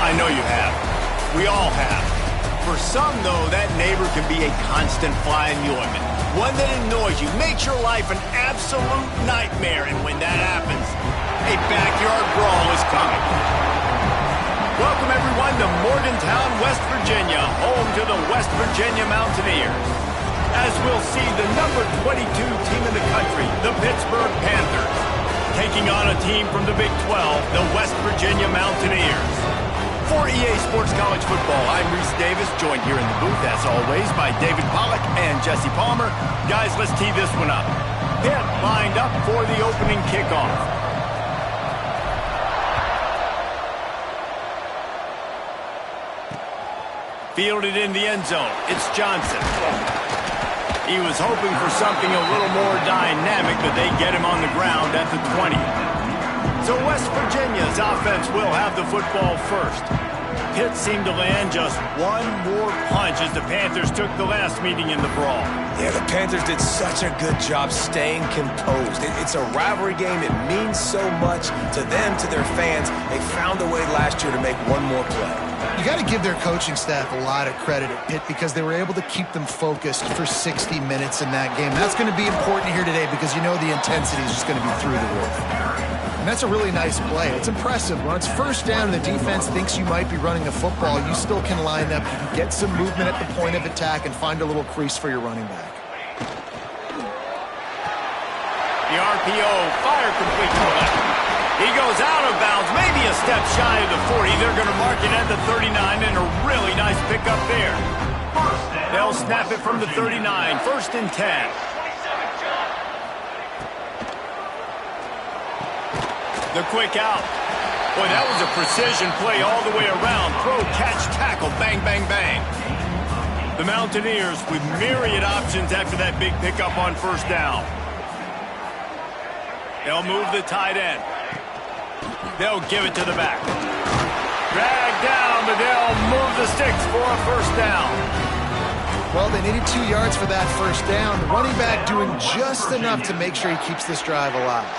I know you have. We all have. For some, though, that neighbor can be a constant fly in the ointment. One that annoys you, makes your life an absolute nightmare, and when that happens, a backyard brawl is coming. Welcome, everyone, to Morgantown, West Virginia, home to the West Virginia Mountaineers. As we'll see, the number 22 team in the country, the Pittsburgh Panthers, taking on a team from the Big 12, the West Virginia Mountaineers. For EA Sports College Football, I'm Reese Davis, joined here in the booth, as always, by David Pollack and Jesse Palmer. Guys, let's tee this one up. Pitt lined up for the opening kickoff. Fielded in the end zone, it's Johnson. He was hoping for something a little more dynamic, but they get him on the ground at the 20. So West Virginia's offense will have the football first. Pitt seemed to land just one more punch as the Panthers took the last meeting in the brawl. Yeah, the Panthers did such a good job staying composed. It's a rivalry game. It means so much to them, to their fans. They found a way last year to make one more play. You got to give their coaching staff a lot of credit at Pitt because they were able to keep them focused for 60 minutes in that game. That's going to be important here today because you know the intensity is just going to be through the roof. And that's a really nice play. It's impressive. When it's first down and the defense thinks you might be running the football, you still can line up. You can get some movement at the point of attack and find a little crease for your running back. The RPO, fire complete to the left. He goes out of bounds, maybe a step shy of the 40. They're going to mark it at the 39, and a really nice pickup there. They'll snap it from the 39, 1st and 10. The quick out. Boy, that was a precision play all the way around. Throw, catch, tackle, bang, bang, bang. The Mountaineers with myriad options after that big pickup on 1st down. They'll move the tight end. They'll give it to the back. Drag down, but they'll move the sticks for a 1st down. Well, they needed 2 yards for that 1st down. The running back doing just enough to make sure he keeps this drive alive.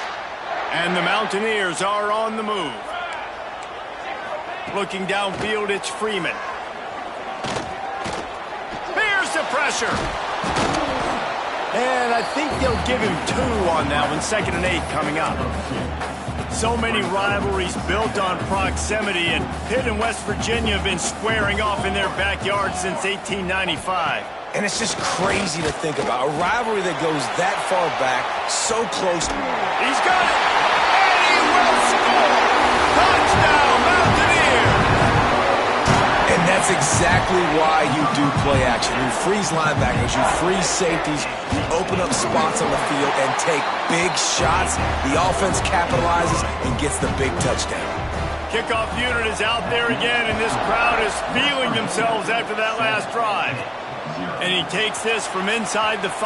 And the Mountaineers are on the move. Looking downfield, it's Freeman. Here's the pressure. And I think they'll give him 2 on that one. 2nd and 8 coming up. So many rivalries built on proximity, and Pitt and West Virginia have been squaring off in their backyard since 1895. And it's just crazy to think about. A rivalry that goes that far back, so close. He's got it! And he will score! Touchdown, Mountaineers! And that's exactly why you do play action. You freeze linebackers, you freeze safeties, you open up spots on the field and take big shots. The offense capitalizes and gets the big touchdown. Kickoff unit is out there again, and this crowd is feeling themselves after that last drive. And he takes this from inside the 5.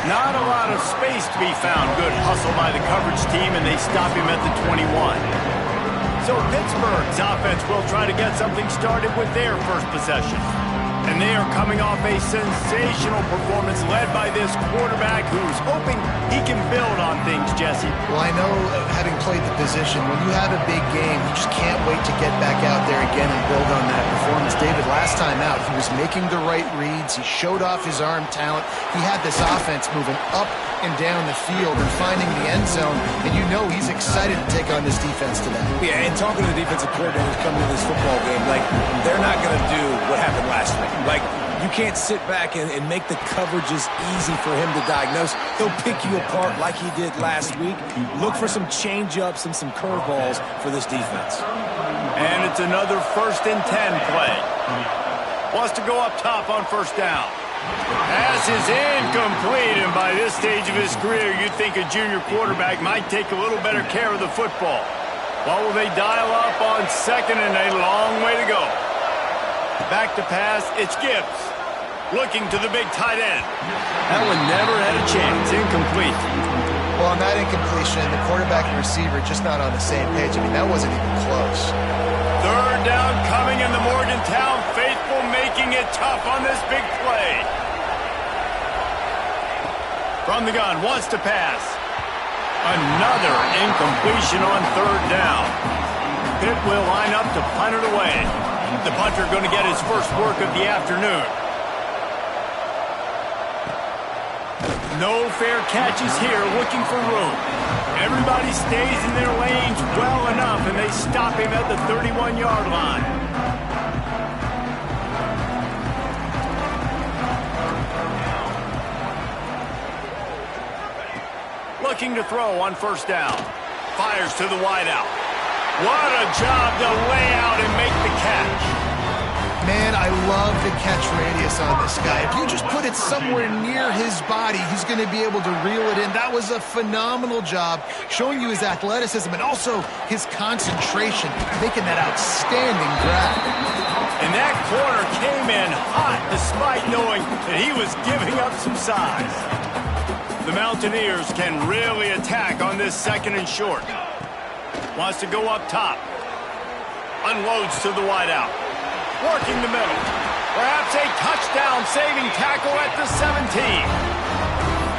Not a lot of space to be found. Good hustle by the coverage team, and they stop him at the 21. So Pittsburgh's offense will try to get something started with their first possession. And they are coming off a sensational performance led by this quarterback who's hoping he can build on things, Jesse. Well, I know, having played the position, when you have a big game, you just can't wait to get back out there again and build on that performance. David, last time out, he was making the right reads. He showed off his arm talent. He had this offense moving up and down the field and finding the end zone, and you know he's excited to take on this defense today. Yeah, and talking to the defensive coordinators coming to this football game, like, they're not going to do what happened last week. Like, you can't sit back and make the coverages easy for him to diagnose. He'll pick you apart like he did last week. Look for some change-ups and some curveballs for this defense. And it's another 1st and 10 play. Wants to go up top on 1st down. Pass is incomplete, and by this stage of his career, you'd think a junior quarterback might take a little better care of the football. What will they dial up on 2nd and a long way to go? Back to pass, it's Gibbs. Looking to the big tight end. That one never had a chance. Incomplete. Well, on that incompletion, the quarterback and receiver just not on the same page. I mean, that wasn't even close. 3rd down coming in the Morgantown faithful, making it tough on this big play. From the gun, wants to pass. Another incompletion on 3rd down. Pitt will line up to punt it away. The punter going to get his first work of the afternoon. No fair catches here, looking for room. Everybody stays in their lanes well enough, and they stop him at the 31-yard line. Looking to throw on first down. Fires to the wideout. What a job to lay out and make the catch. Man, I love the catch radius on this guy. If you just put it somewhere near his body, he's going to be able to reel it in. That was a phenomenal job, showing you his athleticism and also his concentration, making that outstanding grab. And that corner came in hot despite knowing that he was giving up some size. The Mountaineers can really attack on this second and short. Wants to go up top. Unloads to the wideout. Working the middle. Perhaps a touchdown-saving tackle at the 17.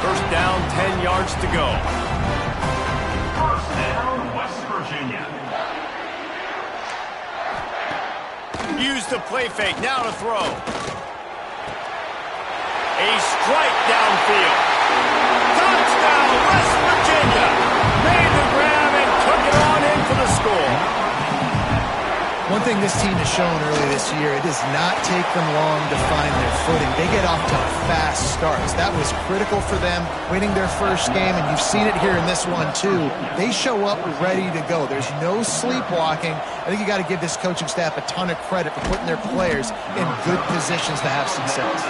First down, 10 yards to go. First down, West Virginia. Use the play fake, now to throw. A strike downfield. Touchdown, West Virginia. Made the grab and took it on in for the score. One thing this team has shown early this year, it does not take them long to find their footing. They get off to fast starts. That was critical for them, winning their first game, and you've seen it here in this one too. They show up ready to go. There's no sleepwalking. I think you got to give this coaching staff a ton of credit for putting their players in good positions to have success.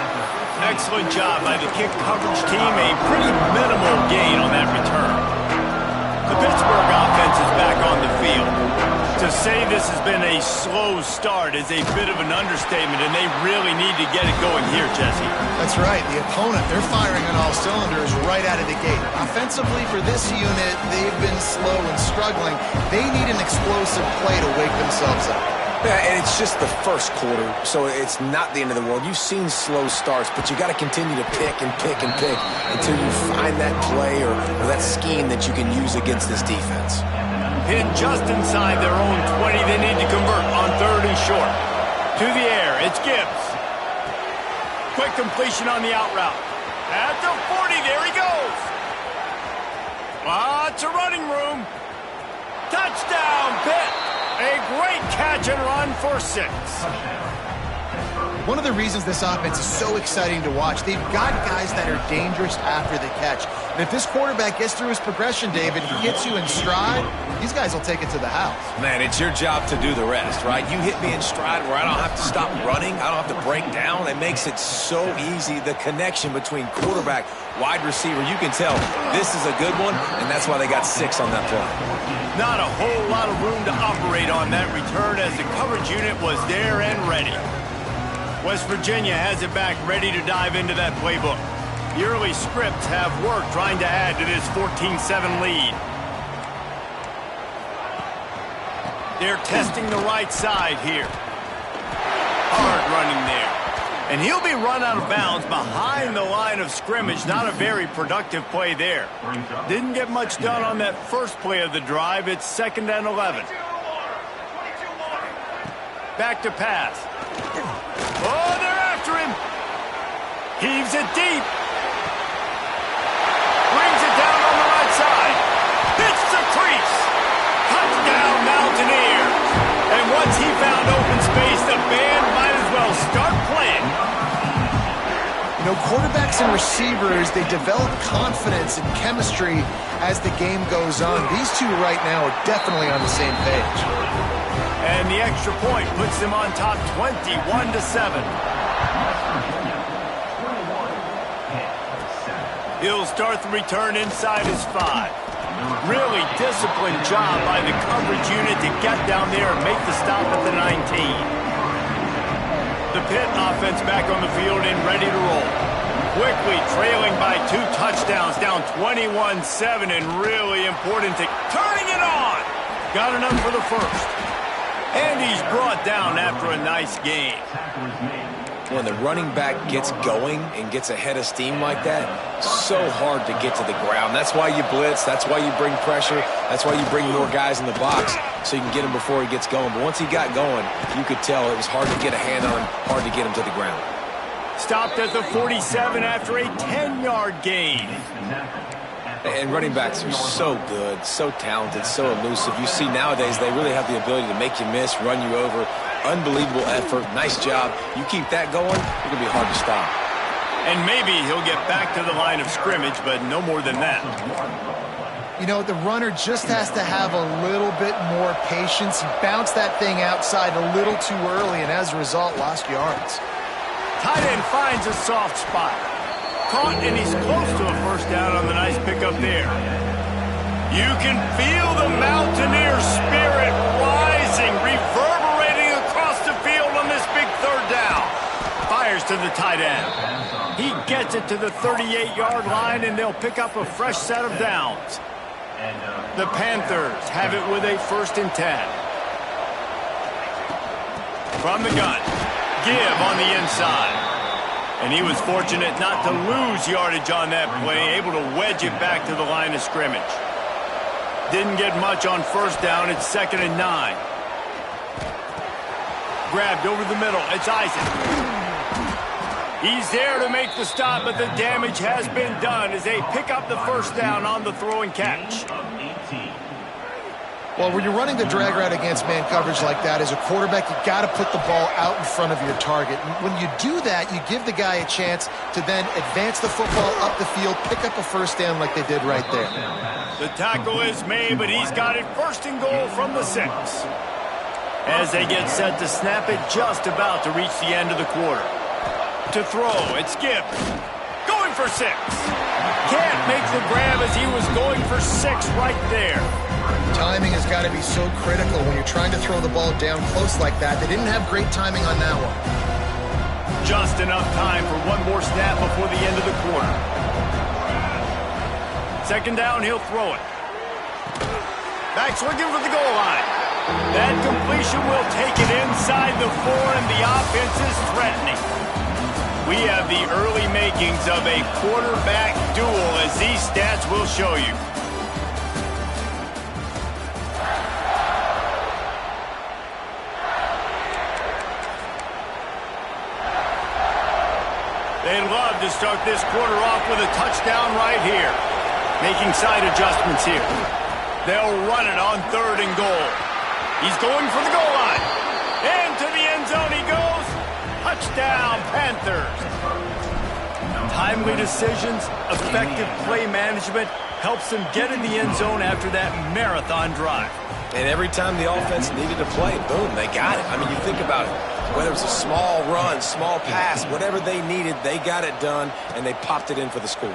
Excellent job by the kick coverage team. A pretty minimal gain on that return. The Pittsburgh offense is back on the field. To say this has been a slow start is a bit of an understatement, and they really need to get it going here, Jesse. That's right. The opponent, they're firing on all cylinders right out of the gate. Offensively, for this unit, they've been slow and struggling. They need an explosive play to wake themselves up. Yeah, and it's just the first quarter, so it's not the end of the world. You've seen slow starts, but you got to continue to pick and pick and pick until you find that play or that scheme that you can use against this defense. Pitt just inside their own 20. They need to convert on third and short. To the air, it's Gibbs. Quick completion on the out route. At the 40, there he goes. Lots of running room. Touchdown, Pitt. A great catch and run for 6. One of the reasons this offense is so exciting to watch, they've got guys that are dangerous after the catch. And if this quarterback gets through his progression, David, he gets you in stride, these guys will take it to the house. Man, it's your job to do the rest, right? You hit me in stride where I don't have to stop running. I don't have to break down. It makes it so easy. The connection between quarterback, wide receiver, you can tell this is a good one, and that's why they got 6 on that play. Not a whole lot of room to operate on that return as the coverage unit was there and ready. West Virginia has it back, ready to dive into that playbook. The early scripts have worked trying to add to this 14-7 lead. They're testing the right side here. Hard running there. And he'll be run out of bounds behind the line of scrimmage. Not a very productive play there. Didn't get much done on that first play of the drive. It's 2nd and 11. Back to pass. Oh, they're after him. Heaves it deep. Brings it down on the right side. Hits the crease. Touchdown, Mountaineers. And once he found open space, the band might as well start playing. You know, quarterbacks and receivers, they develop confidence and chemistry as the game goes on. These two right now are definitely on the same page. And the extra point puts them on top 21-7. He'll start the return inside his 5. Really disciplined job by the coverage unit to get down there and make the stop at the 19. The Pitt offense back on the field and ready to roll. Quickly trailing by 2 touchdowns, down 21-7, and really important to turning it on. Got enough for the first. And he's brought down after a nice game. when the running back gets going and gets a head of steam like that, so hard to get to the ground. That's why you blitz. That's why you bring pressure. That's why you bring more guys in the box so you can get him before he gets going. But once he got going, you could tell it was hard to get a hand on him, hard to get him to the ground. Stopped at the 47 after a 10-yard gain. And running backs are so good, so talented, so elusive. You see nowadays they really have the ability to make you miss, run you over. Unbelievable effort. Nice job. You keep that going, it's going to be hard to stop. And maybe he'll get back to the line of scrimmage, but no more than that. You know, the runner just has to have a little bit more patience. He bounced that thing outside a little too early, and as a result, lost yards. Tight end finds a soft spot. Caught, and he's close to a first down on the nice pickup there. You can feel the Mountaineer spirit rising, reverberating across the field on this big third down. Fires to the tight end. He gets it to the 38-yard line, and they'll pick up a fresh set of downs. The Panthers have it with a 1st and 10. From the gun. Give on the inside. And he was fortunate not to lose yardage on that play, able to wedge it back to the line of scrimmage. Didn't get much on first down. It's 2nd and 9. Grabbed over the middle. It's Isaac. He's there to make the stop, but the damage has been done as they pick up the first down on the throw and catch. Well, when you're running the drag route against man coverage like that, as a quarterback, you got to put the ball out in front of your target. And when you do that, you give the guy a chance to then advance the football up the field, pick up a first down like they did right there. The tackle is made, but he's got it 1st and goal from the 6. As they get set to snap it, just about to reach the end of the quarter. To throw, it's Gibbs. Going for 6. Can't make the grab as he was going for 6 right there. Timing has got to be so critical when you're trying to throw the ball down close like that. They didn't have great timing on that one. Just enough time for one more snap before the end of the quarter. 2nd down, he'll throw it. Back swinging for the goal line. That completion will take it inside the 4, and the offense is threatening. We have the early makings of a quarterback duel, as these stats will show you. They'd love to start this quarter off with a touchdown right here. Making side adjustments here. They'll run it on 3rd and goal. He's going for the goal line. And to the end zone he goes. Touchdown, Panthers. Timely decisions, effective play management helps them get in the end zone after that marathon drive. And every time the offense needed a play, boom, they got it. I mean, you think about it. Whether it's a small run, small pass, whatever they needed, they got it done, and they popped it in for the score.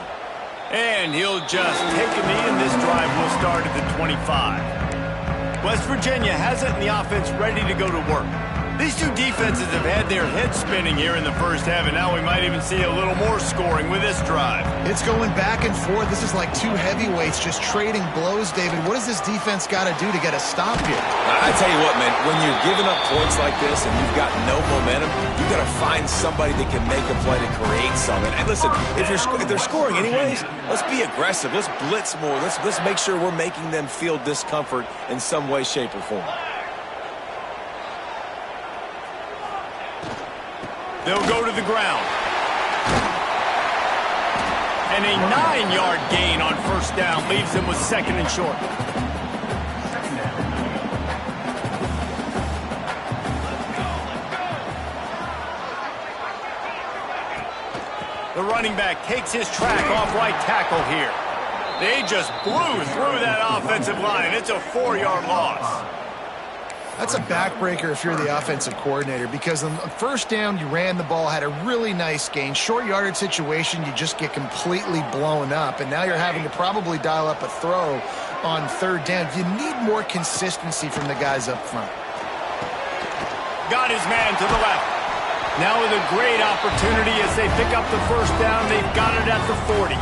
And he'll just take a knee, and this drive will start at the 25. West Virginia has it, and the offense ready to go to work. These two defenses have had their heads spinning here in the first half, and now we might even see a little more scoring with this drive. It's going back and forth. This is like two heavyweights just trading blows, David. What does this defense got to do to get a stop here? I tell you what, man, when you're giving up points like this and you've got no momentum, you got to find somebody that can make a play to create something. And listen, if they're scoring anyways, let's be aggressive. Let's blitz more. Let's make sure we're making them feel discomfort in some way, shape, or form. They'll go to the ground. And a 9-yard gain on first down leaves them with 2nd and short. The running back takes his track off right tackle here. They just blew through that offensive line. It's a 4-yard loss. That's a backbreaker if you're the offensive coordinator, because on first down, you ran the ball, had a really nice gain. Short yardage situation, you just get completely blown up, and now you're having to probably dial up a throw on 3rd down. You need more consistency from the guys up front. Got his man to the left. Now with a great opportunity as they pick up the first down. They've got it at the 40.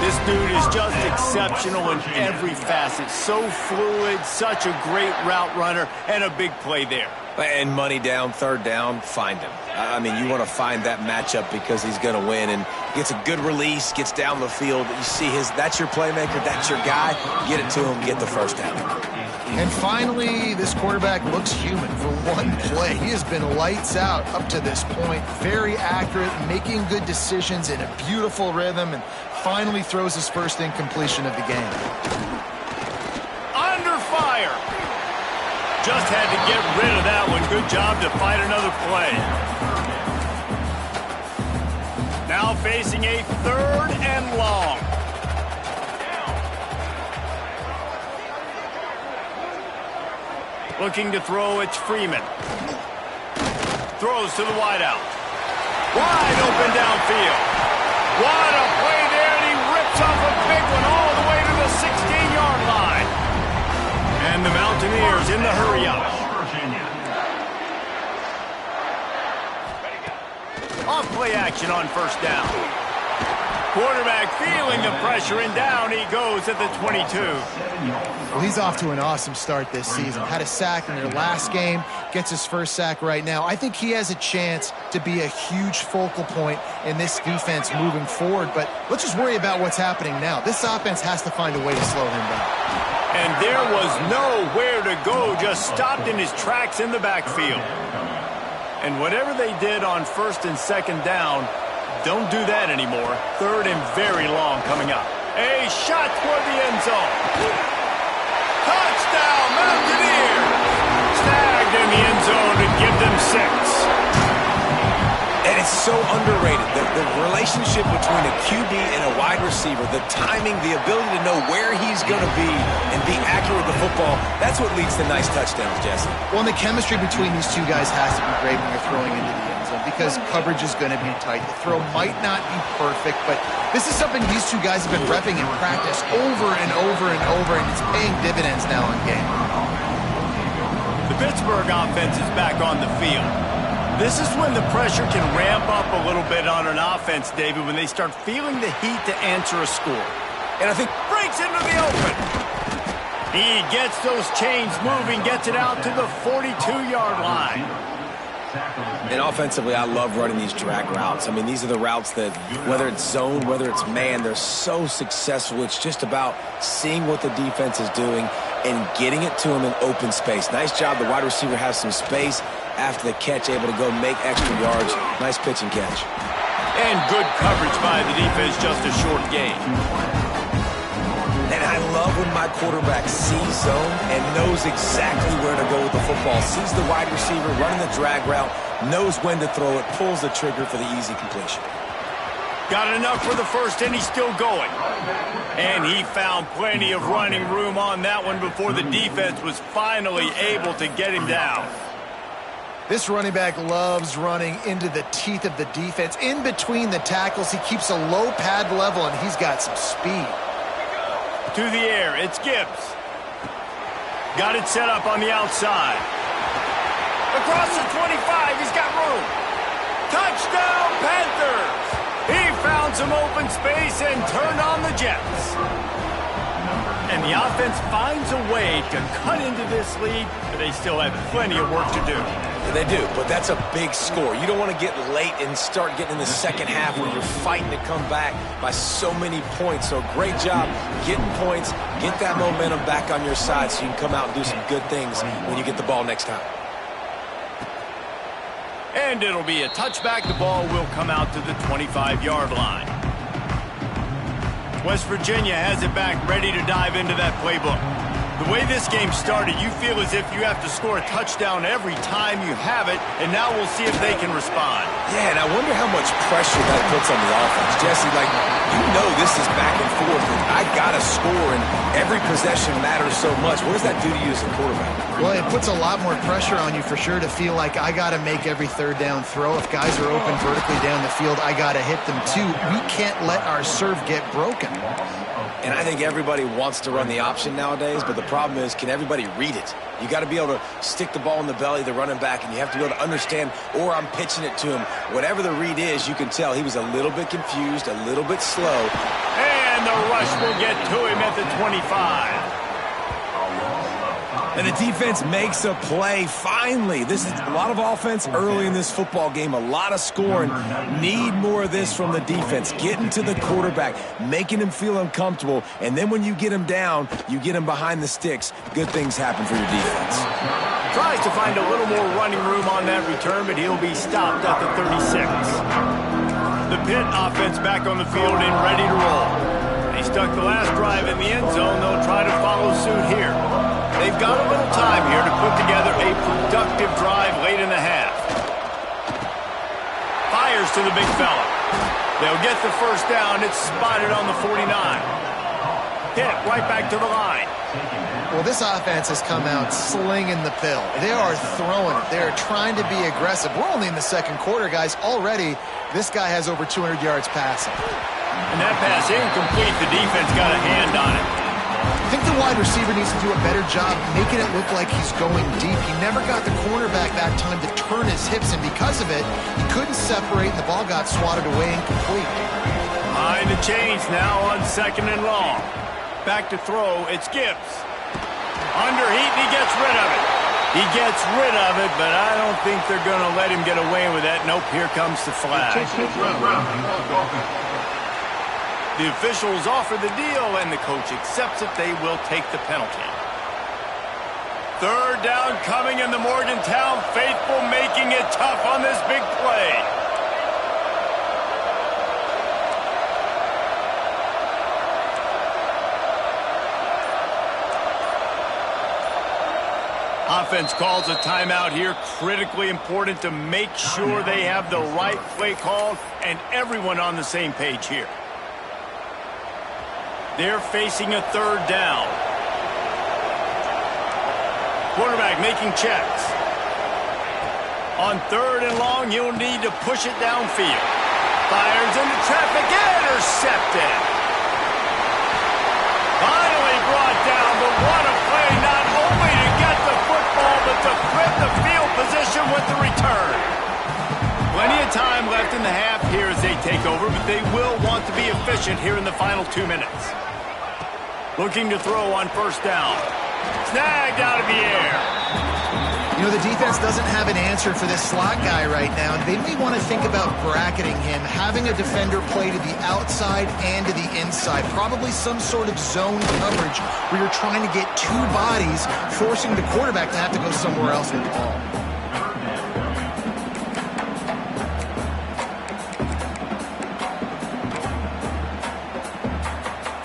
This dude is just exceptional in every facet. So fluid, such a great route runner, and a big play there. And money down, third down, find him. I mean, you want to find that matchup because he's going to win. And gets a good release, gets down the field. You see that's your playmaker, that's your guy. Get it to him, get the first down. And finally, this quarterback looks human for one play. He has been lights out up to this point. Very accurate, making good decisions in a beautiful rhythm, and finally throws his first incompletion of the game. Under fire. Just had to get rid of that one. Good job to fight another play. Now facing a 3rd and long. Looking to throw, it's Freeman. Throws to the wideout. Wide open downfield. What a play there, and he rips off a big one all the way to the 16-yard line. And the Mountaineers in the hurry-up. Off play action on first down. Quarterback feeling the pressure, and down he goes at the 22. Well, he's off to an awesome start this season. Had a sack in their last game, gets his first sack right now. I think he has a chance to be a huge focal point in this defense moving forward, but let's just worry about what's happening now. This offense has to find a way to slow him down. And there was nowhere to go, just stopped in his tracks in the backfield. And whatever they did on first and second down, don't do that anymore. 3rd and very long coming up. A shot toward the end zone. Touchdown, Mountaineers! Snagged in the end zone and give them 6. And it's so underrated. The relationship between a QB and a wide receiver, the timing, the ability to know where he's going to be and be accurate with the football, that's what leads to nice touchdowns, Jesse. Well, and the chemistry between these two guys has to be great when you're throwing into the end zone because coverage is going to be tight. The throw might not be perfect, but this is something these two guys have been repping in practice over and over and over, and it's paying dividends now in game. The Pittsburgh offense is back on the field. This is when the pressure can ramp up a little bit on an offense, David, when they start feeling the heat to answer a score. And I think breaks into the open. He gets those chains moving, gets it out to the 42-yard line. And offensively, I love running these drag routes. I mean, these are the routes that, whether it's zone, whether it's man, they're so successful. It's just about seeing what the defense is doing and getting it to him in open space. Nice job. The wide receiver has some space after the catch, able to go make extra yards. Nice pitch and catch. And good coverage by the defense, just a short gain. And I love when my quarterback sees zone and knows exactly where to go with the football. Sees the wide receiver running the drag route, knows when to throw it, pulls the trigger for the easy completion. Got enough for the first, and he's still going. And he found plenty of running room on that one before the defense was finally able to get him down. This running back loves running into the teeth of the defense. In between the tackles, he keeps a low pad level, and he's got some speed. To the air, it's Gibbs. Got it set up on the outside. Across the 25, he's got room. Touchdown, Panthers! He found some open space and turned on the Jets. And the offense finds a way to cut into this lead, but they still have plenty of work to do. They do, but that's a big score. You don't want to get late and start getting in the second half where you're fighting to come back by so many points. So great job getting points, get that momentum back on your side so you can come out and do some good things when you get the ball next time. And it'll be a touchback. The ball will come out to the 25-yard line. West Virginia has it back, ready to dive into that playbook. The way this game started, you feel as if you have to score a touchdown every time you have it, and now we'll see if they can respond. Yeah, and I wonder how much pressure that puts on the offense. Jesse, you know this is back and forth, and I got to score, and every possession matters so much. What does that do to you as a quarterback? Well, it puts a lot more pressure on you for sure to feel like I got to make every third down throw. If guys are open vertically down the field, I got to hit them too. We can't let our serve get broken. And I think everybody wants to run the option nowadays, but the problem is, can everybody read it? You got to be able to stick the ball in the belly of the running back, and you have to be able to understand, or I'm pitching it to him. Whatever the read is, you can tell he was a little bit confused, a little bit slow. And and the rush will get to him at the 25. And the defense makes a play, finally. This is a lot of offense early in this football game, a lot of scoring. Need more of this from the defense. Getting to the quarterback, making him feel uncomfortable, and then when you get him down, you get him behind the sticks. Good things happen for your defense. Tries to find a little more running room on that return, but he'll be stopped at the 36. The Pitt offense back on the field and ready to roll. They stuck the last drive in the end zone. They'll try to follow suit here. They've got a little time here to put together a productive drive late in the half. Fires to the big fella. They'll get the first down. It's spotted on the 49. Pitt right back to the line. Well, this offense has come out slinging the pill. They are throwing it. They are trying to be aggressive. We're only in the second quarter, guys. Already, this guy has over 200 yards passing. And that pass incomplete. The defense got a hand on it. I think the wide receiver needs to do a better job making it look like he's going deep. He never got the cornerback that time to turn his hips, and because of it, he couldn't separate, and the ball got swatted away incomplete. Behind the chains now on 2nd and long. Back to throw, it's Gibbs. Under heat, and he gets rid of it. He gets rid of it, but I don't think they're going to let him get away with that. Nope, here comes the flag. The officials offer the deal, and the coach accepts it. They will take the penalty. 3rd down coming, in the Morgantown faithful making it tough on this big play. Offense calls a timeout here. Critically important to make sure they have the right play called and everyone on the same page here. They're facing a 3rd down. Quarterback making checks. On 3rd and long, you'll need to push it downfield. Fires into traffic, intercepted. Finally brought down, but what a play, not only to get the football, but to flip the field position with the return. Plenty of time left in the half here as they take over, but they will want to be efficient here in the final 2 minutes. Looking to throw on 1st down. Snagged out of the air. You know, the defense doesn't have an answer for this slot guy right now. They may want to think about bracketing him, having a defender play to the outside and to the inside. Probably some sort of zone coverage where you're trying to get 2 bodies, forcing the quarterback to have to go somewhere else with the ball.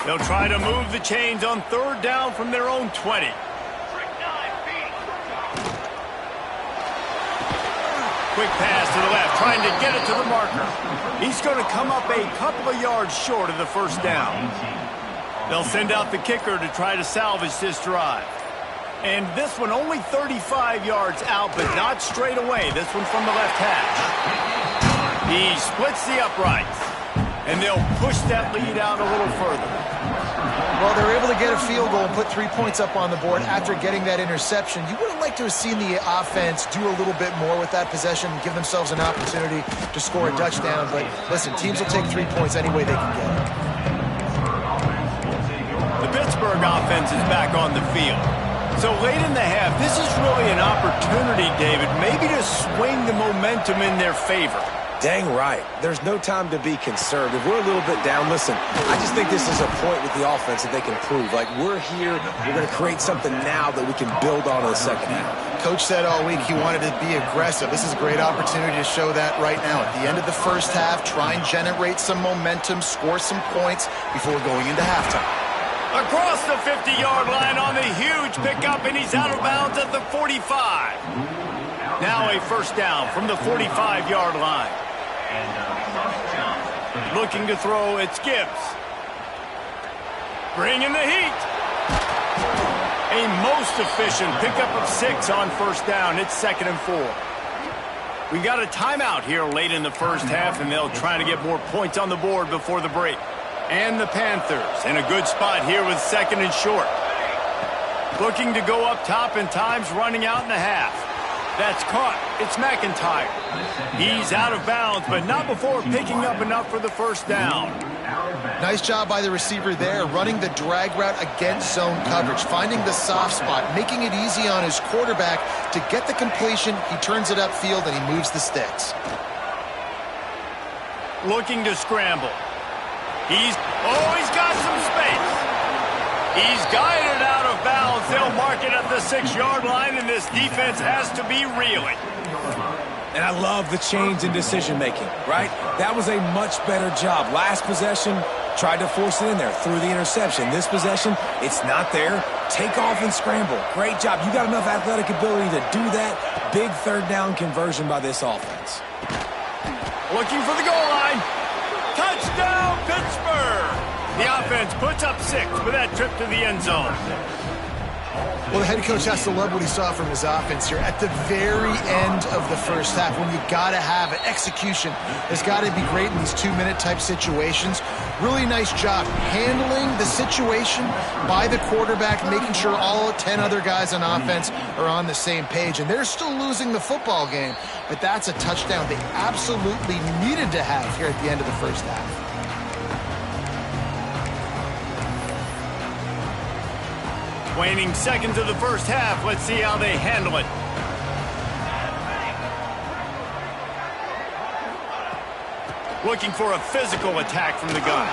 They'll try to move the chains on 3rd down from their own 20. Quick pass to the left, trying to get it to the marker. He's going to come up a couple of yards short of the 1st down. They'll send out the kicker to try to salvage this drive. And this one only 35 yards out, but not straight away. This one from the left hash. He splits the uprights, and they'll push that lead out a little further. Well, they're able to get a field goal and put 3 points up on the board after getting that interception. You would have liked to have seen the offense do a little bit more with that possession, give themselves an opportunity to score a touchdown. But listen, teams will take 3 points any way they can get it. The Pittsburgh offense is back on the field. So late in the half, this is really an opportunity, David, maybe to swing the momentum in their favor. Dang right. There's no time to be conservative. We're a little bit down. Listen, I just think this is a point with the offense that they can prove. Like, we're here, we're going to create something now that we can build on in the second half. Coach said all week he wanted to be aggressive. This is a great opportunity to show that right now. At the end of the 1st half, try and generate some momentum, score some points before going into halftime. Across the 50-yard line on the huge pickup, and he's out of bounds at the 45. Now a 1st down from the 45-yard line. Looking to throw, it's Gibbs. Bringing the heat. A most efficient pickup of 6 on 1st down. It's 2nd and 4. We got a timeout here late in the 1st half, and they'll try to get more points on the board before the break. And the Panthers in a good spot here with 2nd and short. Looking to go up top, and time's running out in the half. That's caught. It's McIntyre. He's out of bounds, but not before picking up enough for the first down. Nice job by the receiver there, running the drag route against zone coverage, finding the soft spot, making it easy on his quarterback to get the completion. He turns it upfield, and he moves the sticks. Looking to scramble. He's got some space. He's guided out of bounds. They'll mark it at the 6-yard line, and this defense has to be reeling. And I love the change in decision-making, right? That was a much better job. Last possession, tried to force it in there, threw the interception. This possession, it's not there. Take off and scramble. Great job. You got enough athletic ability to do that. Big third down conversion by this offense. Looking for the goal line. Touchdown, Pittsburgh! The offense puts up 6 with that trip to the end zone. Well, the head coach has to love what he saw from his offense here at the very end of the first half, when you got to have it. Execution has got to be great in these 2-minute type situations. Really nice job handling the situation by the quarterback, making sure all 10 other guys on offense are on the same page. And they're still losing the football game, but that's a touchdown they absolutely needed to have here at the end of the first half. Waning seconds of the first half. Let's see how they handle it. Looking for a physical attack from the gun.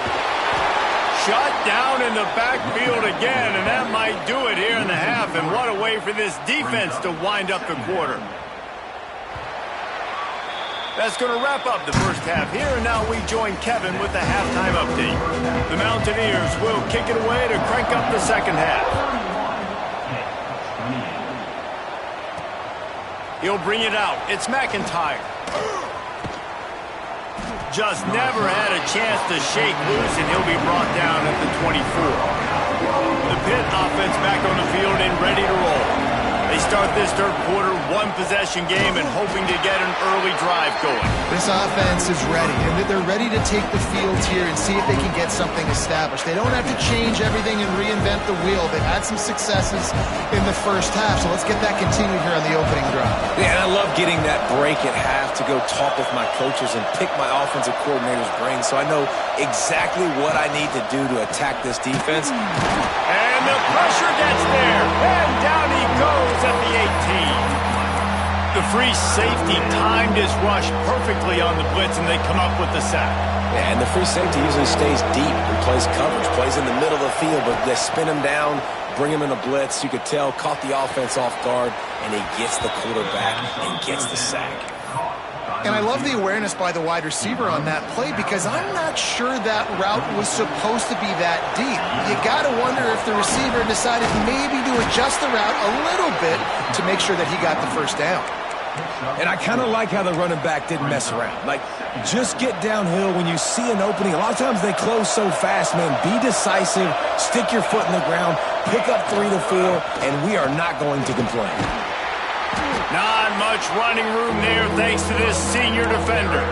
Shot down in the backfield again, and that might do it here in the half. And what a way for this defense to wind up the quarter. That's going to wrap up the first half here, and now we join Kevin with the halftime update. The Mountaineers will kick it away to crank up the second half. He'll bring it out. It's McIntyre. Just never had a chance to shake loose, and he'll be brought down at the 24. The Pitt offense back on the field and ready to roll. They start this third quarter, 1-possession game, and hoping to get an early drive going. This offense is ready, and they're ready to take the field here and see if they can get something established. They don't have to change everything and reinvent the wheel. They've had some successes in the first half, so let's get that continued here on the opening drive. Yeah, and I love getting that break at half to go talk with my coaches and pick my offensive coordinator's brain so I know exactly what I need to do to attack this defense. And the pressure gets there, and down he goes at the 18. The free safety timed his rush perfectly on the blitz, and they come up with the sack. Yeah, and the free safety usually stays deep and plays coverage, plays in the middle of the field, but they spin him down, bring him in a blitz. You could tell, caught the offense off guard, and he gets the quarterback and gets the sack. And I love the awareness by the wide receiver on that play, because I'm not sure that route was supposed to be that deep. You got to wonder if the receiver decided maybe to adjust the route a little bit to make sure that he got the first down. And I kind of like how the running back didn't mess around. Like, just get downhill when you see an opening. A lot of times they close so fast, man. Be decisive, stick your foot in the ground, pick up 3 to 4, and we are not going to complain. Not much running room there thanks to this senior defender.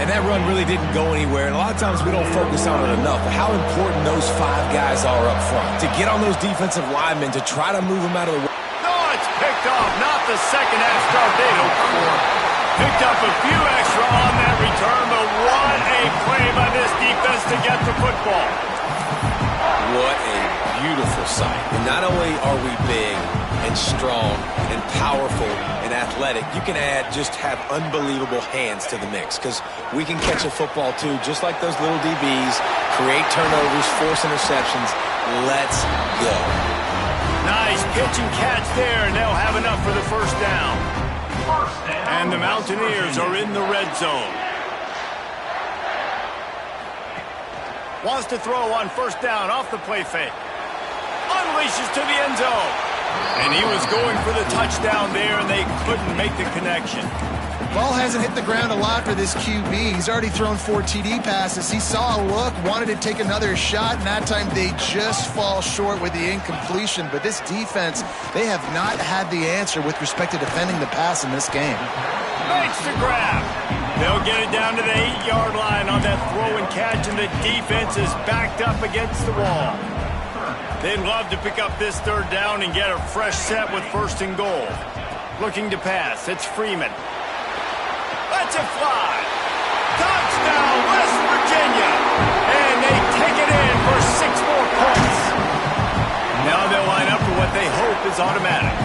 And that run really didn't go anywhere. And a lot of times we don't focus on it enough. But how important those 5 guys are up front. To get on those defensive linemen, to try to move them out of the way. No, it's picked off. Not the second half start they hoped for. Picked up a few extra on that return, but what a play by this defense to get the football. What a beautiful sight. And not only are we big and strong and powerful and athletic, you can just have unbelievable hands to the mix, because we can catch a football too, just like those little DBs, create turnovers, force interceptions. Let's go. Nice pitch and catch there, and they'll have enough for the first down. And the Mountaineers are in the red zone. Wants to throw on first down off the play fake. Unleashes to the end zone. And he was going for the touchdown there, and they couldn't make the connection. Ball hasn't hit the ground a lot for this QB. He's already thrown 4 TD passes. He saw a look, wanted to take another shot, and that time they just fall short with the incompletion. But this defense, they have not had the answer with respect to defending the pass in this game. Makes the grab. They'll get it down to the 8-yard line on that throw and catch, and the defense is backed up against the wall. They'd love to pick up this third down and get a fresh set with 1st and goal. Looking to pass. It's Freeman. Lets it fly. Touchdown, West Virginia. And they take it in for 6 more points. Now they'll line up for what they hope is automatic.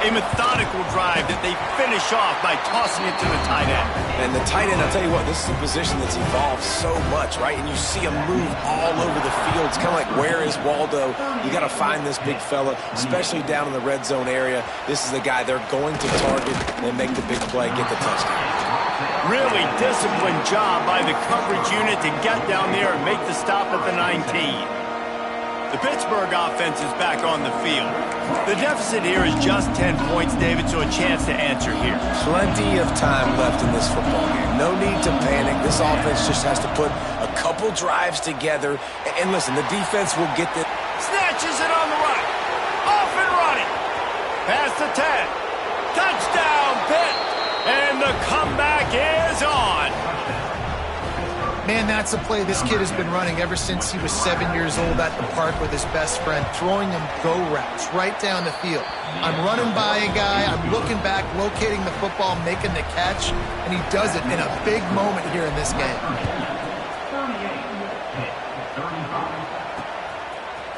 A methodical drive that they finish off by tossing it to the tight end. And the tight end, I'll tell you what, this is a position that's evolved so much, right? And you see him move all over the field. It's kind of like, where is Waldo? You got to find this big fella, especially down in the red zone area. This is the guy they're going to target and make the big play, get the touchdown. Really disciplined job by the coverage unit to get down there and make the stop at the 19. The Pittsburgh offense is back on the field. The deficit here is just 10 points, David, so a chance to answer here. Plenty of time left in this football game. No need to panic. This offense just has to put a couple drives together. And listen, the defense will get the... Snatches it on the right. Off and running. Past the 10. Touchdown, Pitt. And the comeback is on. Man, that's a play this kid has been running ever since he was 7 years old at the park with his best friend, throwing him go routes right down the field. I'm running by a guy, I'm looking back, locating the football, making the catch, and he does it in a big moment here in this game.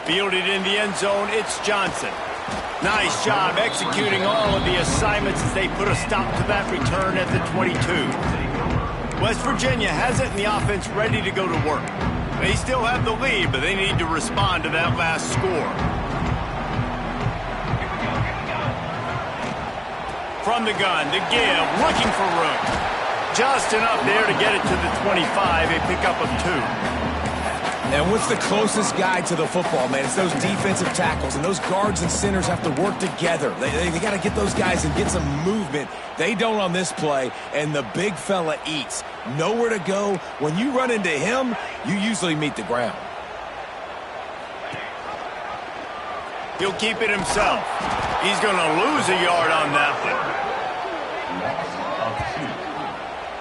Fielded in the end zone, it's Johnson. Nice job executing all of the assignments as they put a stop to that return at the 22. West Virginia has it in the offense ready to go to work. They still have the lead, but they need to respond to that last score. From the gun, to give, looking for room. Just enough there to get it to the 25, a pickup of 2. And what's the closest guy to the football, man? It's those defensive tackles, and those guards and centers have to work together. They got to get those guys and get some movement. They don't on this play, and the big fella eats. Nowhere to go. When you run into him, you usually meet the ground. He'll keep it himself. He's going to lose a yard on that one.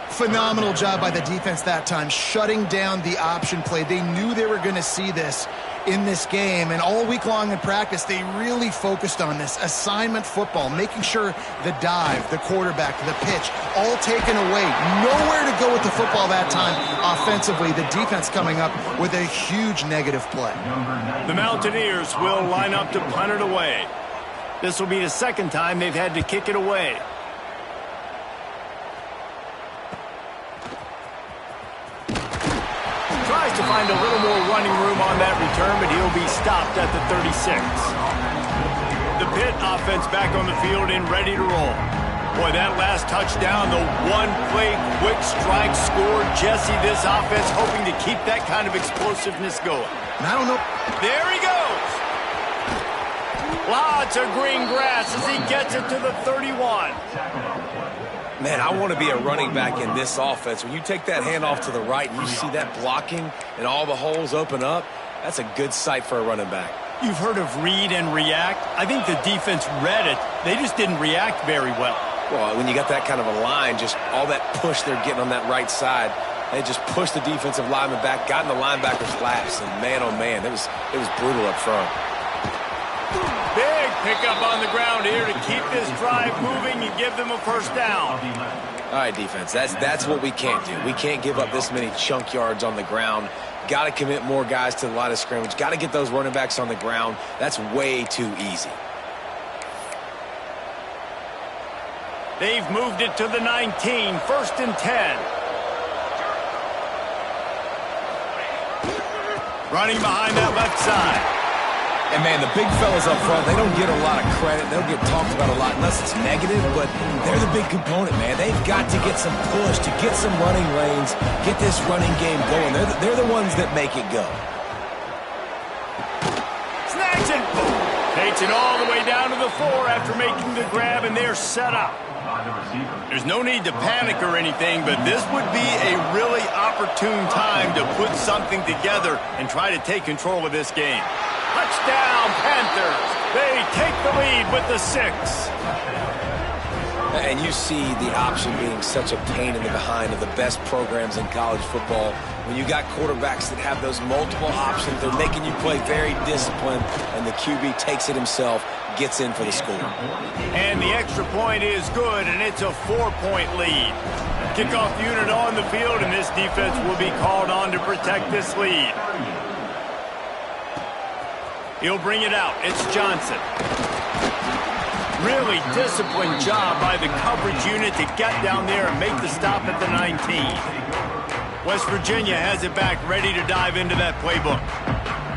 Phenomenal job by the defense that time, shutting down the option play. They knew they were going to see this in this game, and all week long in practice, they really focused on this assignment football, making sure the dive, the quarterback, the pitch, all taken away. Nowhere to go with the football that time offensively. The defense coming up with a huge negative play. The Mountaineers will line up to punt it away. This will be the second time they've had to kick it away. Tries to find a little more running room on that return, but he'll be stopped at the 36. The Pitt offense back on the field and ready to roll. Boy, that last touchdown, the one-play quick strike score. Jesse, this offense hoping to keep that kind of explosiveness going. And I don't know. There he goes. Lots of green grass as he gets it to the 31. Man, I want to be a running back in this offense. When you take that handoff to the right and you see that blocking and all the holes open up, that's a good sight for a running back. You've heard of read and react. I think the defense read it. They just didn't react very well. Well, when you got that kind of a line, just all that push they're getting on that right side, they just pushed the defensive lineman back, got in the linebacker's laps, and man, oh man, it was brutal up front. Big pickup on the ground here to keep this drive moving and give them a first down. All right, defense, that's what we can't do. We can't give up this many chunk yards on the ground. Got to commit more guys to the line of scrimmage. Got to get those running backs on the ground. That's way too easy. They've moved it to the 19, 1st and 10. Running behind that left side. And, man, the big fellas up front, they don't get a lot of credit. They'll get talked about a lot unless it's negative, but they're the big component, man. They've got to get some push, to get some running lanes, get this running game going. They're the ones that make it go. Snatch it. Takes it all the way down to the 4 after making the grab, and they're set up. There's no need to panic or anything, but this would be a really opportune time to put something together and try to take control of this game. Touchdown, Panthers. They take the lead with the 6. And you see the option being such a pain in the behind of the best programs in college football. When you got quarterbacks that have those multiple options, they're making you play very disciplined, and the QB takes it himself, gets in for the score. And the extra point is good, and it's a 4-point lead. Kickoff unit on the field, and this defense will be called on to protect this lead. He'll bring it out. It's Johnson. Really disciplined job by the coverage unit to get down there and make the stop at the 19. West Virginia has it back, ready to dive into that playbook.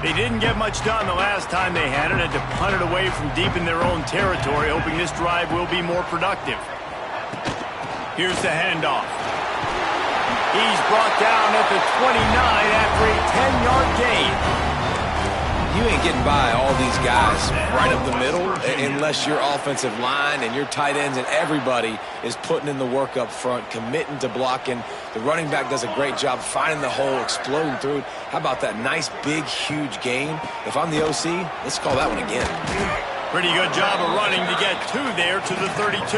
They didn't get much done the last time they had it, and to punt it away from deep in their own territory, hoping this drive will be more productive. Here's the handoff. He's brought down at the 29 after a 10-yard gain. You ain't getting by all these guys right up the middle unless your offensive line and your tight ends and everybody is putting in the work up front, committing to blocking. The running back does a great job finding the hole, exploding through it. How about that nice, big, huge gain? If I'm the OC, let's call that one again. Pretty good job of running to get there to the 32.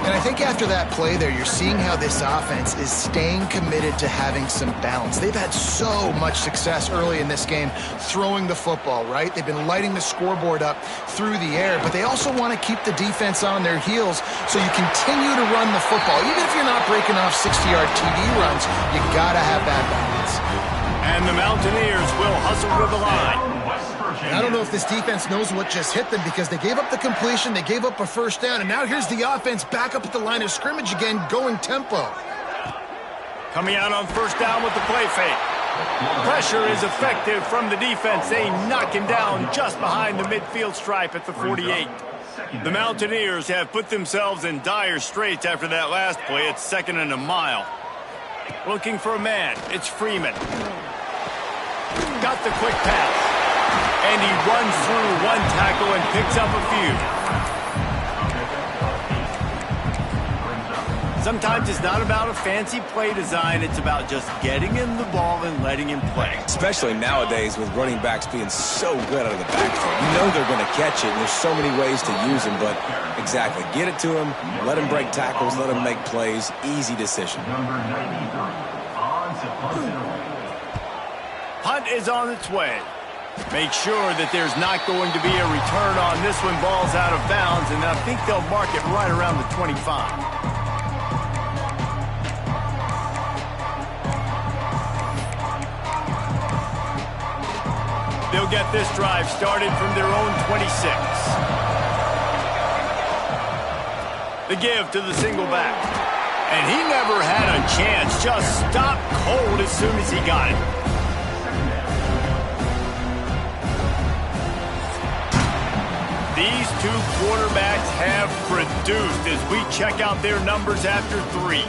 And I think after that play there, you're seeing how this offense is staying committed to having some balance. They've had so much success early in this game throwing the football, right? They've been lighting the scoreboard up through the air, but they also want to keep the defense on their heels, so you continue to run the football. Even if you're not breaking off 60-yard TD runs, you got to have that balance. And the Mountaineers will hustle to the line. I don't know if this defense knows what just hit them, because they gave up the completion, they gave up a first down, and now here's the offense back up at the line of scrimmage again, going tempo. Coming out on first down with the play fake. Pressure is effective from the defense. They knock him down just behind the midfield stripe at the 48. The Mountaineers have put themselves in dire straits after that last play. It's 2nd and a mile. Looking for a man. It's Freeman. Got the quick pass. And he runs through one tackle and picks up a few. Sometimes it's not about a fancy play design. It's about just getting him the ball and letting him play. Especially nowadays with running backs being so good out of the backfield. You know they're going to catch it, and there's so many ways to use them. But exactly, get it to him, let him break tackles, let him make plays. Easy decision. Punt is on its way. Make sure that there's not going to be a return on this one. Ball's out of bounds, and I think they'll mark it right around the 25. They'll get this drive started from their own 26. The give to the single back. And he never had a chance. Just stopped cold as soon as he got it. These two quarterbacks have produced as we check out their numbers after 3.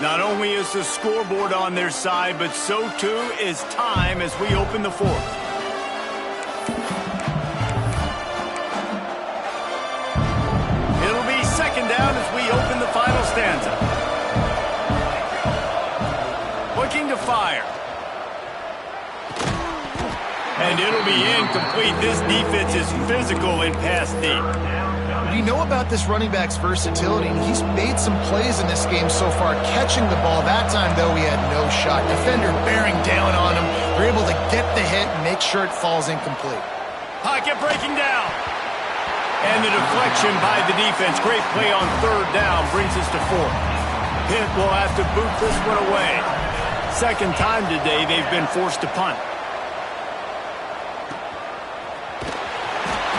Not only is the scoreboard on their side, but so too is time as we open the 4th. Down as we open the final stanza. Looking to fire. And it'll be incomplete. This defense is physical in pass deep. You know about this running back's versatility. He's made some plays in this game so far, catching the ball. That time, though, he had no shot. Defender bearing down on him. They're able to get the hit and make sure it falls incomplete. Pocket breaking down. And the deflection by the defense. Great play on 3rd down brings us to 4th. Pitt will have to boot this one away. 2nd time today they've been forced to punt.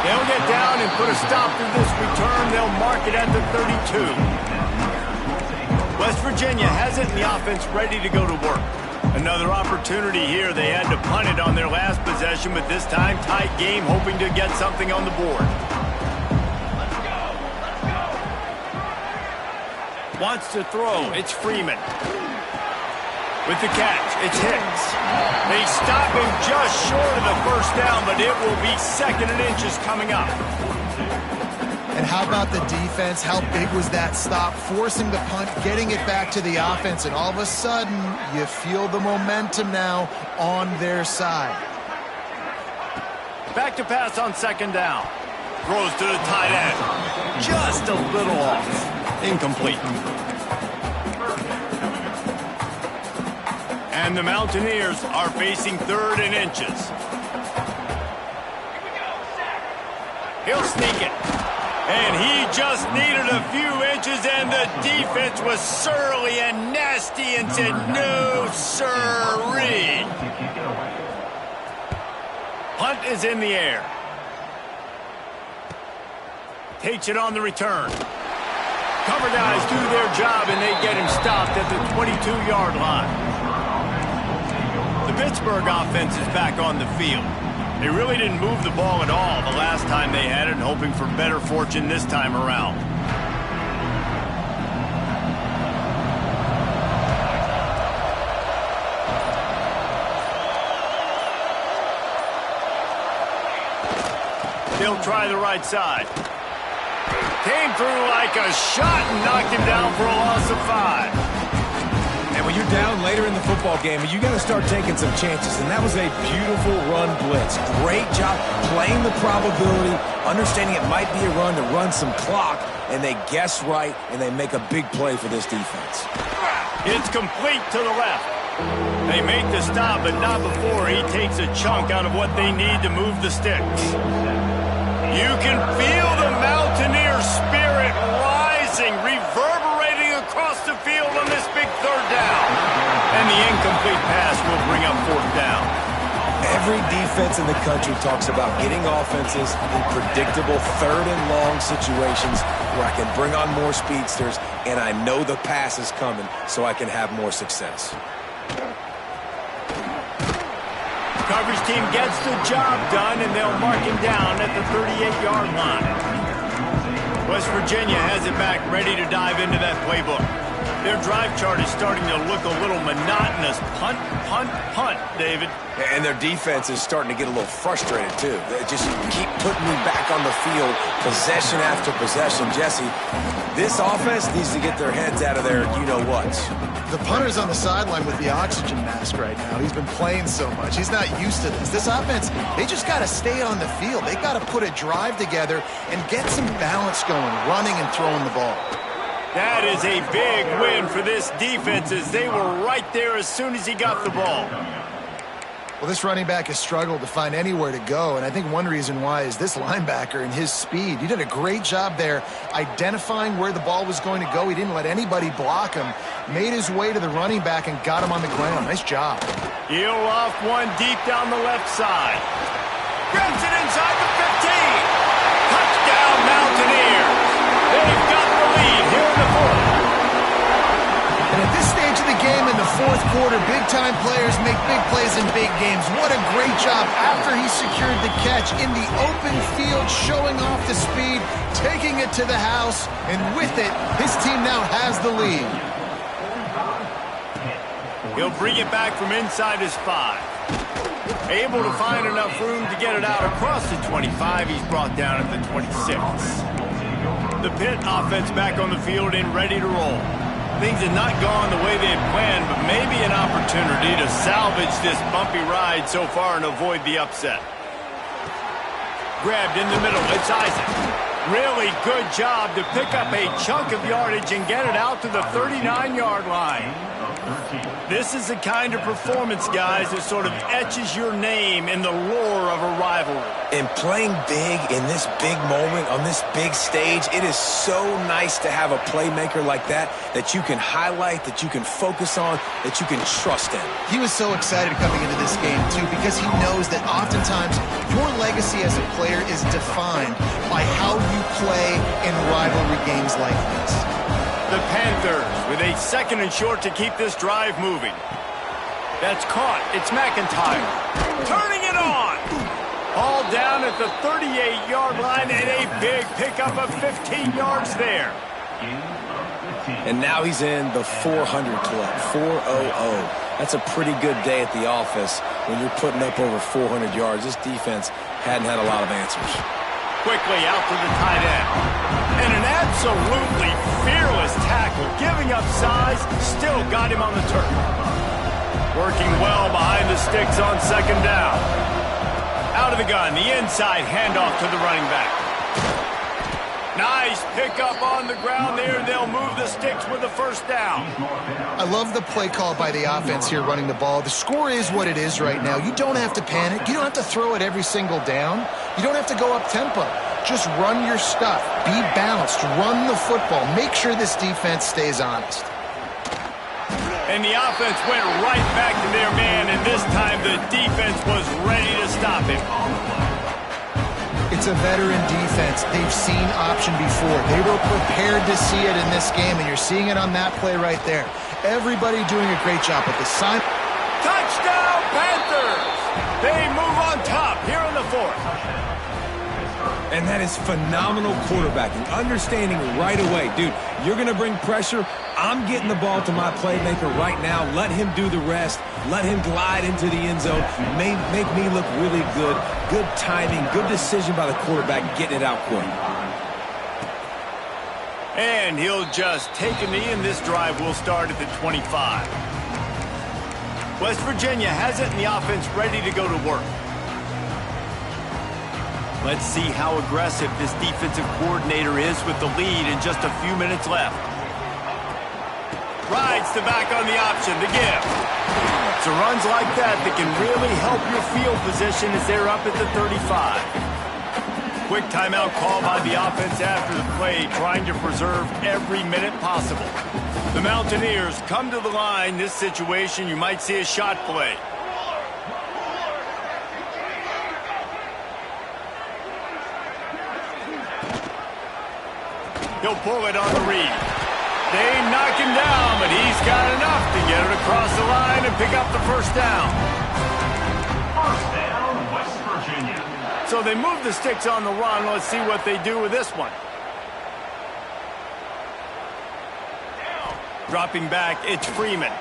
They'll get down and put a stop to this return. They'll mark it at the 32. West Virginia has it in the offense ready to go to work. Another opportunity here. They had to punt it on their last possession, but this time tight game, hoping to get something on the board. Wants to throw. It's Freeman. With the catch, it's Hicks. They stop him just short of the first down, but it will be 2nd and inches coming up. And And how about the defense? How big was that stop? Forcing the punt, getting it back to the offense, and all of a sudden, you feel the momentum now on their side. Back to pass on second down. Throws to the tight end. Just a little off. Incomplete. And the Mountaineers are facing 3rd and inches. He'll sneak it. And he just needed a few inches, and the defense was surly and nasty and said, no, sirree. Punt is in the air. Takes it on the return. Cover guys do their job, and they get him stopped at the 22-yard line. The Pittsburgh offense is back on the field. They really didn't move the ball at all the last time they had it, hoping for better fortune this time around. They'll try the right side. Came through like a shot and knocked him down for a loss of 5. And when you're down later in the football game, you got to start taking some chances. And that was a beautiful run blitz. Great job playing the probability, understanding it might be a run to run some clock, and they guess right, and they make a big play for this defense. It's complete to the left. They make the stop, but not before he takes a chunk out of what they need to move the sticks. You can feel the Mountaineer spirit rising, reverberating across the field on this big 3rd down. And the incomplete pass will bring up 4th down. Every defense in the country talks about getting offenses in predictable 3rd and long situations where I can bring on more speedsters and I know the pass is coming so I can have more success. Coverage team gets the job done, and they'll mark him down at the 38-yard line. West Virginia has it back, ready to dive into that playbook. Their drive chart is starting to look a little monotonous. Punt, punt, punt, David. And their defense is starting to get a little frustrated, too. They just keep putting me back on the field, possession after possession. Jesse, this offense needs to get their heads out of their you-know-whats. The punter's on the sideline with the oxygen mask right now. He's been playing so much. He's not used to this. This offense, they just got to stay on the field. They got to put a drive together and get some balance going, running and throwing the ball. That is a big win for this defense, as they were right there as soon as he got the ball. Well, this running back has struggled to find anywhere to go, and I think one reason why is this linebacker and his speed. He did a great job there identifying where the ball was going to go. He didn't let anybody block him, made his way to the running back and got him on the ground. Nice job. He'll off one deep down the left side. Grabs it inside the 15. Touchdown, Mountaineers. They've got the lead here in the 4th. And at this stage of the game in the 4th quarter, big-time players make big plays in big games. What a great job after he secured the catch in the open field, showing off the speed, taking it to the house, and with it, his team now has the lead. He'll bring it back from inside his 5. Able to find enough room to get it out across the 25. He's brought down at the 26. The Pitt offense back on the field and ready to roll. Things have not gone the way they had planned, but maybe an opportunity to salvage this bumpy ride so far and avoid the upset. Grabbed in the middle, it's Isaac. Really good job to pick up a chunk of yardage and get it out to the 39-yard line. This is the kind of performance, guys, that sort of etches your name in the lore of a rivalry. And playing big in this big moment, on this big stage, it is so nice to have a playmaker like that you can highlight, that you can focus on, that you can trust in. He was so excited coming into this game, too, because he knows that oftentimes your legacy as a player is defined by how you play in rivalry games like this. The Panthers with a 2nd and short to keep this drive moving. That's caught. It's McIntyre. Turning it on. All down at the 38-yard line, and a big pickup of 15 yards there. And now he's in the 400 club, 400. That's a pretty good day at the office when you're putting up over 400 yards. This defense hadn't had a lot of answers. quickly out to the tight end. And an absolutely fearless tackle, giving up size, still got him on the turf. Working well behind the sticks on second down. Out of the gun, the inside handoff to the running back. Nice pickup on the ground there. They'll move the sticks with the first down. I love the play call by the offense here running the ball. The score is what it is right now. You don't have to panic. You don't have to throw it every single down. You don't have to go up tempo. Just run your stuff. Be balanced. Run the football. Make sure this defense stays honest. And the offense went right back to their man, and this time the defense was ready to stop him. It's a veteran defense. They've seen option before. They were prepared to see it in this game, and you're seeing it on that play right there. Everybody doing a great job with the sign. Touchdown, Panthers! They move on top here in the fourth. And that is phenomenal quarterbacking. Understanding right away, dude, you're going to bring pressure. I'm getting the ball to my playmaker right now. Let him do the rest. Let him glide into the end zone. Make me look really good. Good timing, good decision by the quarterback, getting it out quick. And he'll just take a knee, and this drive will start at the 25. West Virginia has it, and the offense ready to go to work. Let's see how aggressive this defensive coordinator is with the lead and just a few minutes left. Rides the back on the option to give. So runs like that can really help your field position as they're up at the 35. Quick timeout call by the offense after the play, trying to preserve every minute possible. The Mountaineers come to the line. This situation, you might see a shot play. He'll pull it on the read. They knock him down, but he's got enough to get it across the line and pick up the first down. First down, West Virginia. So they move the sticks on the run. Let's see what they do with this one. Dropping back, it's Freeman.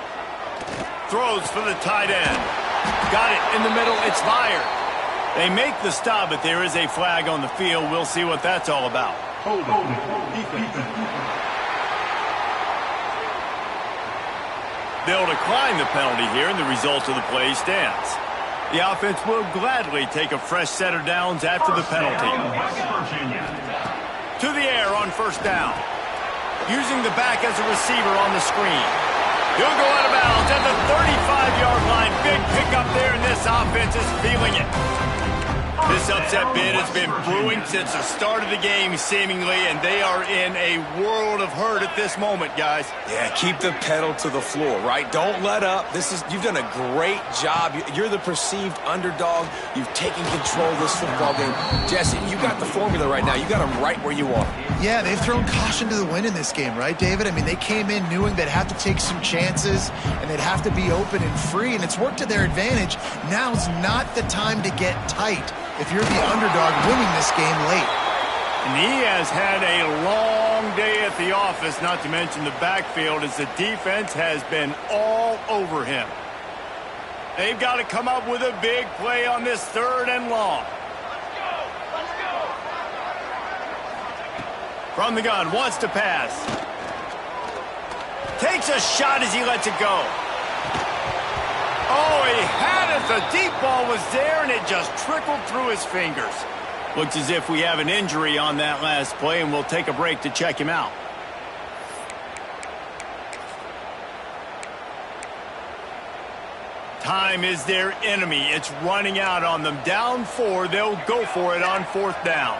Throws for the tight end. Got it in the middle. It's fired. They make the stop, but there is a flag on the field. We'll see what that's all about. They'll decline the penalty here, and the result of the play stands. The offense will gladly take a fresh set of downs after the penalty. To the air on first down. Using the back as a receiver on the screen. He'll go out of bounds at the 35-yard line. Big pickup there, and this offense is feeling it. This upset bid has been brewing since the start of the game, seemingly, and they are in a world of hurt at this moment, guys. Yeah, keep the pedal to the floor, right? Don't let up. You've done a great job. You're the perceived underdog. You've taken control of this football game. Jesse, you got the formula right now. You got them right where you want. Yeah, they've thrown caution to the wind in this game, right, David? I mean, they came in knowing they'd have to take some chances and they'd have to be open and free, and it's worked to their advantage. Now's not the time to get tight if you're the underdog winning this game late. And he has had a long day at the office, not to mention the backfield, as the defense has been all over him. They've got to come up with a big play on this third and long. From the gun, wants to pass. Takes a shot as he lets it go. Oh, he had it. The deep ball was there, and it just trickled through his fingers. Looks as if we have an injury on that last play, and we'll take a break to check him out. Time is their enemy. It's running out on them. Down 4, they'll go for it on fourth down.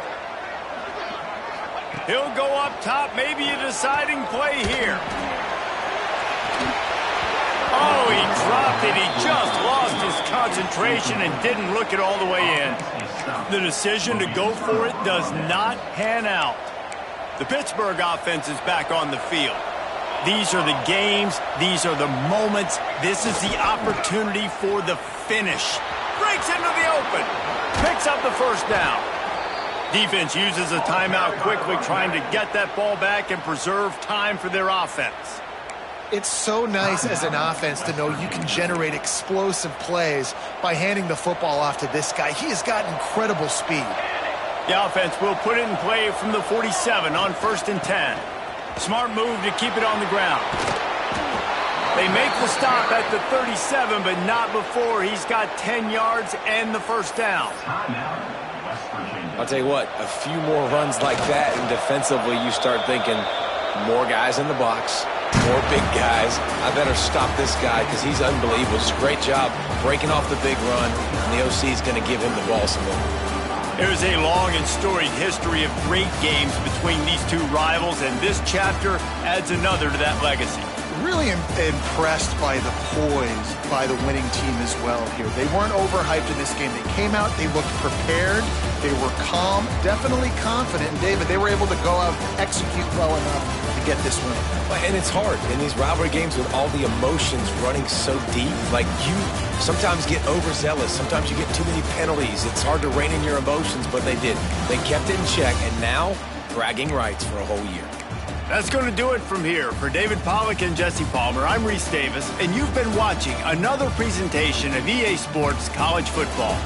He'll go up top, maybe a deciding play here. Oh, he dropped it. He just lost his concentration and didn't look it all the way in. The decision to go for it does not pan out. The Pittsburgh offense is back on the field. These are the games. These are the moments. This is the opportunity for the finish. Breaks into the open. Picks up the first down. Defense uses a timeout quickly, trying to get that ball back and preserve time for their offense. It's so nice as an offense to know you can generate explosive plays by handing the football off to this guy. He has got incredible speed. The offense will put it in play from the 47 on 1st and 10. Smart move to keep it on the ground. They make the stop at the 37, but not before he's got 10 yards and the first down. I'll tell you what, a few more runs like that, and defensively you start thinking more guys in the box, more big guys. I better stop this guy because he's unbelievable. Just a great job breaking off the big run, and the OC is going to give him the ball some more. There's a long and storied history of great games between these two rivals, and this chapter adds another to that legacy. Really impressed by the poise by the winning team as well here. They weren't overhyped in this game. They came out, they looked prepared, they were calm, definitely confident. And David, they were able to go out and execute well enough to get this win. And it's hard in these rivalry games with all the emotions running so deep. Like, you sometimes get overzealous. Sometimes you get too many penalties. It's hard to rein in your emotions, but they did. They kept it in check, and now bragging rights for a whole year. That's going to do it from here. For David Pollack and Jesse Palmer, I'm Reese Davis, and you've been watching another presentation of EA Sports College Football.